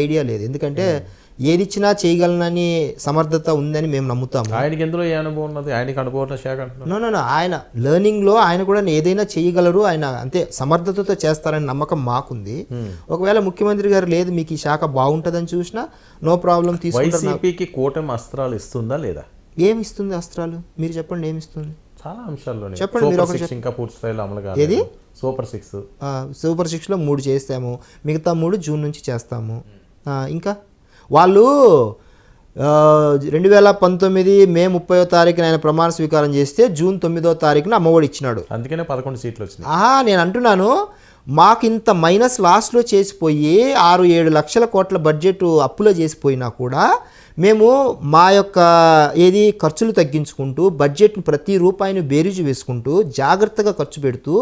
Idea లేదు. ఎందుకంటే ఏది ఇచ్చినా చేయగలనని సమర్థత ఉందని మేము నమ్ముతాము. ఆయనకి ఎందులో ఏ అనుభవం ఉన్నది? ఆయనకి అనుభవం శాఖ అంటున్నాను. నో ఆయన లెర్నింగ్లో ఆయన కూడా ఏదైనా చేయగలరు, ఆయన అంతే సమర్థతతో చేస్తారని నమ్మకం మాకుంది. ఒకవేళ ముఖ్యమంత్రి గారు లేదు మీకు ఈ శాఖ బాగుంటుందని చూసినా నో ప్రాబ్లం తీసుకుంటారు. వైసీపీకి కూటమి అస్త్రాలు ఇస్తుందా లేదా? ఏమి ఇస్తుంది అస్త్రాలు? మీరు చెప్పండి, ఏమి ఇస్తుంది? చాలా అంశాల్లో చెప్పండి మీరు ఒకటి. ఇంకా పూర్తి స్థాయిలో అమలు కాదు. ఏది సూపర్ 6? సూపర్ 6లో 3 చేస్తాము, మిగతా 3 జూన్ నుంచి చేస్తాము. ఇంకా వాళ్ళు 2019 మే 30వ తారీఖున ఆయన ప్రమాణ స్వీకారం చేస్తే జూన్ 9వ తారీఖున అమ్మఒడి ఇచ్చినాడు. అందుకనే 11 సీట్లు వచ్చినాయి. నేను అంటున్నాను, మాకు ఇంత మైనస్ లాస్ట్లో చేసిపోయి 6-7 లక్షల కోట్ల బడ్జెట్ అప్పులో చేసిపోయినా కూడా మేము మా యొక్క ఏది ఖర్చులు తగ్గించుకుంటూ బడ్జెట్ని ప్రతి రూపాయిని బేరీజు వేసుకుంటూ జాగ్రత్తగా ఖర్చు పెడుతూ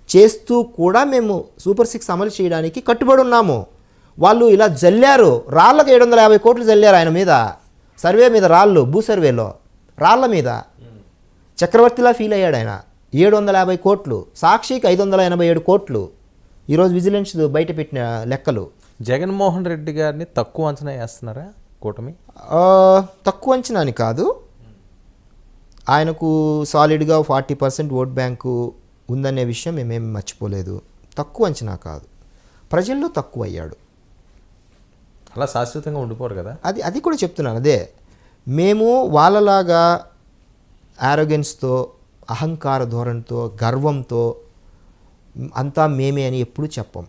చేస్తూ కూడా మేము సూపర్ 6 అమలు చేయడానికి కట్టుబడి ఉన్నాము. వాళ్ళు ఇలా జల్లారు, రాళ్ళకు 750 కోట్లు జల్లారు ఆయన మీద, సర్వే మీద రాళ్ళు, భూ సర్వేలో రాళ్ళ మీద చక్రవర్తిలా ఫీల్ అయ్యాడు ఆయన. 750 కోట్లు, సాక్షికి 587 కోట్లు ఈరోజు విజిలెన్స్ బయట పెట్టిన లెక్కలు. జగన్మోహన్ రెడ్డి గారిని తక్కువ అంచనా వేస్తున్నారా కూటమి? తక్కువ అంచనా అని కాదు, ఆయనకు సాలిడ్గా 40% ఓట్ బ్యాంకు ఉందనే విషయం మేమేం మర్చిపోలేదు. తక్కువ అంచనా కాదు, ప్రజల్లో తక్కువ అయ్యాడు. అలా శాశ్వతంగా ఉండిపోరు కదా. అది కూడా చెప్తున్నాను. అదే మేము వాళ్ళలాగా ఆరోగెన్స్తో, అహంకార ధోరణితో, గర్వంతో అంతా మేమే అని ఎప్పుడు చెప్పం.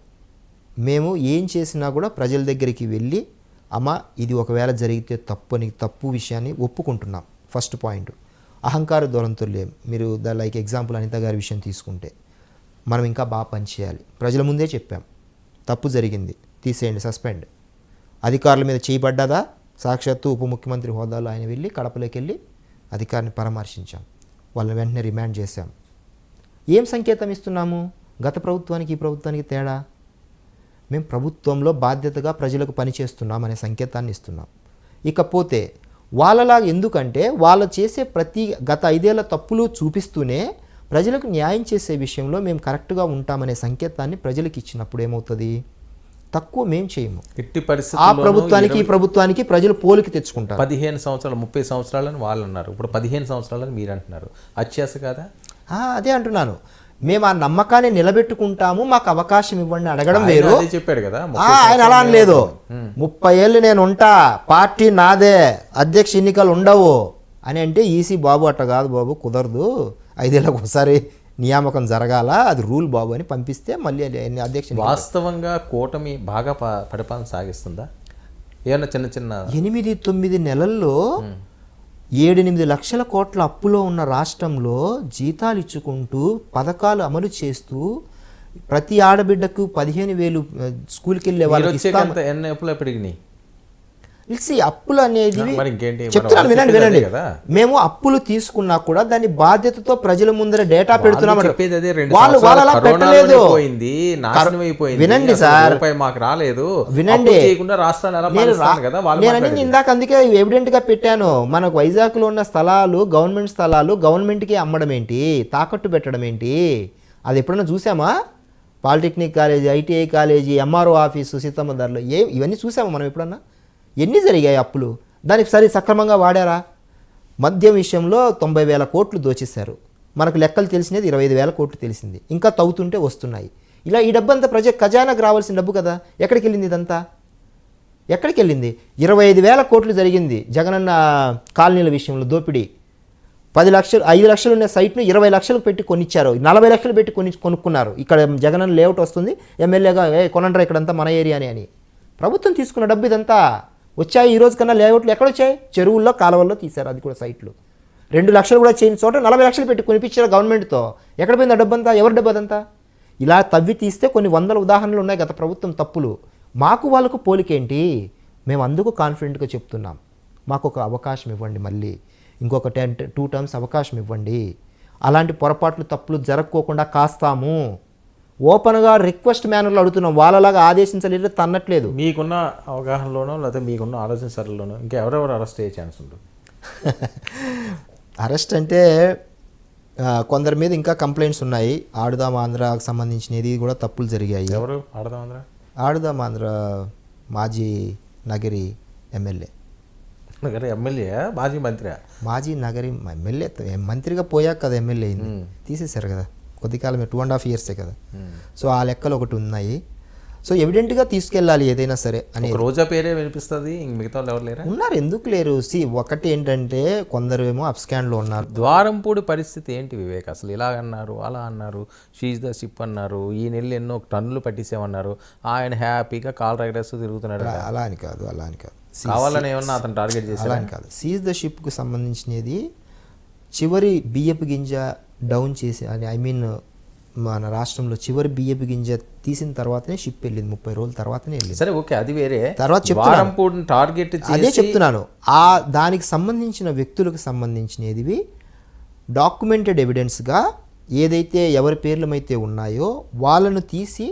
మేము ఏం చేసినా కూడా ప్రజల దగ్గరికి వెళ్ళి అమ్మ ఇది ఒకవేళ జరిగితే తప్పు విషయాన్ని ఒప్పుకుంటున్నాం. First point. అహంకార ధోరణితో లేం. మీరు లైక్ ఎగ్జాంపుల్ అనిత గారి విషయం తీసుకుంటే మనం ఇంకా బాగా పనిచేయాలి. ప్రజల ముందే చెప్పాం, తప్పు జరిగింది తీసేయండి, సస్పెండ్. అధికారుల మీద చేయబడ్డదా? సాక్షాత్తు ఉప ముఖ్యమంత్రి హోదాలో ఆయన వెళ్ళి కడపలోకి వెళ్ళి అధికారిని పరామర్శించాం, వాళ్ళని వెంటనే రిమాండ్ చేశాం. ఏం సంకేతం ఇస్తున్నాము? గత ప్రభుత్వానికి ఈ ప్రభుత్వానికి తేడా, మేము ప్రభుత్వంలో బాధ్యతగా ప్రజలకు పనిచేస్తున్నాం అనే సంకేతాన్ని ఇస్తున్నాం. ఇకపోతే వాళ్ళలాగా, ఎందుకంటే వాళ్ళు చేసే గత 5 ఏళ్ల తప్పులు చూపిస్తూనే ప్రజలకు న్యాయం చేసే విషయంలో మేము కరెక్ట్గా ఉంటామనే సంకేతాన్ని ప్రజలకు ఇచ్చినప్పుడు ఏమవుతుంది? తక్కువ మేము చేయము. ఆ ప్రభుత్వానికి ఈ ప్రభుత్వానికి ప్రజలు పోలికి తెచ్చుకుంటారు. 15 సంవత్సరాలు 30 సంవత్సరాలని వాళ్ళు అన్నారు, ఇప్పుడు 15 సంవత్సరాలని మీరు అంటున్నారు. అత్యాశ కాదా? అదే అంటున్నాను, మేము ఆ నమ్మకాన్ని నిలబెట్టుకుంటాము, మాకు అవకాశం ఇవ్వండి అడగడం వేరు. చెప్పాడు కదా ఆయన, అలా అని లేదు. 30 ఏళ్ళు నేను ఉంటా, పార్టీ నాదే, అధ్యక్ష ఎన్నికలు ఉండవు అని అంటే ఈసీ బాబు అట్ట కాదు బాబు, కుదరదు, 5 ఏళ్ళకు ఒకసారి నియామకం జరగాల, అది రూల్ బాబు అని పంపిస్తే మళ్ళీ అధ్యక్ష. వాస్తవంగా కూటమి బాగా పరిపాలన సాగిస్తుందా? ఏమన్నా చిన్న 8-9 నెలల్లో 7-8 లక్షల కోట్ల అప్పులో ఉన్న రాష్ట్రంలో జీతాలు ఇచ్చుకుంటూ పథకాలు అమలు చేస్తూ ప్రతి ఆడబిడ్డకు 15,000 స్కూల్కి వెళ్ళే వాళ్ళకి పెరిగినాయి. అప్పులు అనేది చెప్తున్నాను, వినండి. మేము అప్పులు తీసుకున్నా కూడా దాని బాధ్యతతో ప్రజల ముందర డేటా పెడుతున్నాం. వాళ్ళు అలా పెట్టలేదు. వినండి సార్, వినండి, నేను ఇందాక అందుకే ఎవిడెంట్ గా పెట్టాను. మనకు వైజాగ్ లో ఉన్న స్థలాలు గవర్నమెంట్ స్థలాలు గవర్నమెంట్కి అమ్మడం ఏంటి, తాకట్టు పెట్టడం ఏంటి? అది ఎప్పుడైనా చూసామా? Polytechnic college, ITI college, MRO office, Seethamma ధరలు, ఇవన్నీ చూసామా మనం ఎప్పుడన్నా? ఎన్ని జరిగాయి అప్పులు? దానికి సక్రమంగా వాడారా? మద్యం విషయంలో 90,000 కోట్లు దోచేశారు. మనకు లెక్కలు తెలిసినది 25,000 కోట్లు తెలిసింది, ఇంకా తవ్వుతుంటే వస్తున్నాయి. ఇలా ఈ డబ్బంతా ఖజానాకు రావాల్సిన డబ్బు కదా, ఎక్కడికి వెళ్ళింది? ఇదంతా ఎక్కడికి వెళ్ళింది? 25,000 కోట్లు జరిగింది జగనన్న కాలనీల విషయంలో దోపిడీ. 5 లక్షలు ఉన్న సైట్ను 20 లక్షలకు పెట్టి కొనిచ్చారు, 40 లక్షలు పెట్టి కొనుక్కున్నారు. ఇక్కడ జగనన్న లేఅవుట్ వస్తుంది, ఎమ్మెల్యేగా కొనండ్రా ఇక్కడంతా మన ఏరియానే అని ప్రభుత్వం తీసుకున్న డబ్బు ఇదంతా. వచ్చాయి ఈ రోజు కన్నా లేఅవుట్లు ఎక్కడొచ్చాయి? చెరువుల్లో, కాలువల్లో తీశారు, అది కూడా సైట్లు. 2 లక్షలు కూడా చేయని చోట 40 లక్షలు పెట్టి కొనిపించారు గవర్నమెంట్తో. ఎక్కడ పోయింది ఆ డబ్బంతా? ఎవరి డబ్బు అదంతా? ఇలా తవ్వి తీస్తే కొన్ని 100 ఉదాహరణలు ఉన్నాయి గత ప్రభుత్వం తప్పులు. మాకు వాళ్ళకు పోలికేంటి? మేము అందుకు కాన్ఫిడెంట్గా చెప్తున్నాం, మాకు ఒక అవకాశం ఇవ్వండి, మళ్ళీ ఇంకొక 2 టర్మ్స్ అవకాశం ఇవ్వండి, అలాంటి పొరపాట్లు తప్పులు జరగకోకుండా కాస్తాము. ఓపెన్గా రిక్వెస్ట్ మేనర్లో అడుగుతున్నాం, వాళ్ళలాగా ఆదేశించలేదు, తన్నట్లేదు. మీకున్న అవగాహనలోనో లేకపోతే మీకున్న ఆలోచన సరళలోనో ఇంకా ఎవరెవరు అరెస్ట్ అయ్యే ఛాన్స్ ఉంటుంది? అరెస్ట్ అంటే కొందరి మీద ఇంకా కంప్లైంట్స్ ఉన్నాయి. ఆడుదాం ఆంధ్రాకు సంబంధించినది కూడా తప్పులు జరిగాయి. ఎవరు ఆడుదాం ఆంధ్ర? ఆడుదాం ఆంధ్ర మాజీ నగరి ఎమ్మెల్యే. నగర ఎమ్మెల్యే మాజీ మంత్రి. మాజీ నగరి ఎమ్మెల్యే మంత్రిగా పోయాక కదా ఎమ్మెల్యే అయింది. తీసేశారు కదా కొద్ది కాలమే, 2.5 yearsే కదా. సో ఆ లెక్కలు ఒకటి ఉన్నాయి. సో ఎవిడెంట్గా తీసుకెళ్ళాలి ఏదైనా సరే అని. రోజా పేరే వినిపిస్తుంది, ఇంక మిగతా వాళ్ళు ఎవరు లేరా? ఉన్నారు, ఎందుకు లేరు. ఒకటి ఏంటంటే కొందరు ఏమో అప్స్కాండ్లో ఉన్నారు. ద్వారంపూడి పరిస్థితి ఏంటి వివేక్? అసలు ఇలా అన్నారు, అలా అన్నారు, షీజ్ ద షిప్ అన్నారు, ఈ నెలలు ఎన్నో టన్నులు పట్టించామన్నారు, ఆయన హ్యాపీగా కాల్ రైడర్స్ తిరుగుతున్నాడు. అలా అని కాదు. కావాలని ఏమన్నా అతను టార్గెట్ చేసి అలా అని కాదు. సీజ్ ద షిప్కు సంబంధించినది చివరి బియ్యపు గింజ డౌన్ చేసి అని మన రాష్ట్రంలో చివరి బియ్యపు గింజ తీసిన తర్వాతనే షిప్ వెళ్ళింది, 30 రోజుల తర్వాతనే వెళ్ళింది. సరే ఓకే, అది వేరే. తర్వాత ద్వారంపూడిని టార్గెట్ అదే చెప్తున్నాను. దానికి సంబంధించిన వ్యక్తులకు సంబంధించినవి డాక్యుమెంటెడ్ ఎవిడెన్స్గా ఏదైతే ఎవరి పేర్లమైతే ఉన్నాయో వాళ్ళను తీసి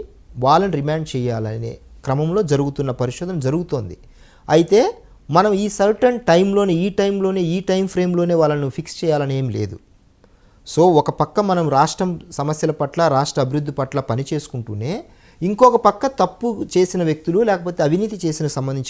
వాళ్ళని రిమాండ్ చేయాలనే క్రమంలో జరుగుతున్న పరిశోధన జరుగుతోంది. అయితే మనం ఈ సర్టన్ టైంలోనే ఈ టైం ఫ్రేమ్లోనే వాళ్ళను ఫిక్స్ చేయాలని ఏం లేదు. సో ఒక పక్క మనం రాష్ట్రం సమస్యల పట్ల, రాష్ట్ర అభివృద్ధి పట్ల పని చేసుకుంటూనే ఇంకొక పక్క తప్పు చేసిన వ్యక్తులు లేకపోతే అవినీతి చేసిన సంబంధించిన